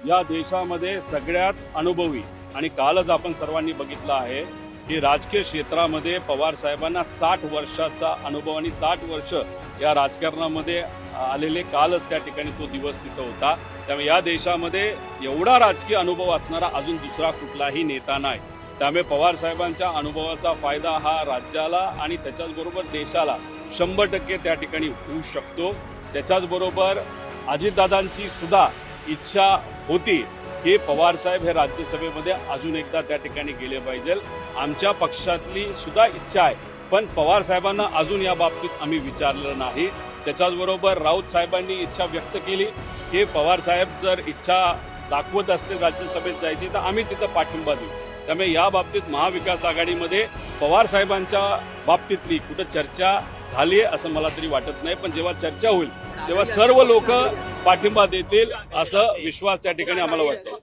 या देशामध्ये सगळ्यात अनुभवी आणि कालच आपण सर्वांनी बघितलं आहे की राजकीय क्षेत्रामध्ये पवार साहेबांना 60 वर्षाचा अनुभव आणि 60 वर्ष या राजकारणामध्ये आलेले कालच त्या ठिकाणी तो दिवस तिथं होता। त्यामुळे या देशामध्ये एवढा राजकीय अनुभव असणारा अजून दुसरा कुठलाही नेता नाही। त्यामुळे पवार साहेबांच्या अनुभवाचा फायदा हा राज्याला आणि त्याच्याचबरोबर देशाला 100% त्या ठिकाणी होऊ शकतो। त्याच्याचबरोबर अजितदादांची सुद्धा इच्छा होती की पवार साहेब हे राज्यसभेमध्ये अजून एकदा त्या ठिकाणी गेले पाहिजे। आमच्या पक्षातली सुद्धा इच्छा आहे, पण पवार साहेबांना अजून या बाबतीत आम्ही विचारलं नाही। त्याच्याचबरोबर राऊत साहेबांनी इच्छा व्यक्त केली की पवार साहेब जर इच्छा दाखवत असतील राज्यसभेत जायची तर आम्ही तिथं पाठिंबा देऊ। त्यामुळे या बाबतीत महाविकास आघाडीमध्ये पवार साहेबांच्या बाबतीतली कुठं चर्चा झाली आहे असं मला तरी वाटत नाही, पण जेव्हा चर्चा होईल तेव्हा सर्व लोक पाठिंबा देतील असं विश्वास त्या ठिकाणी आम्हाला वाटतो।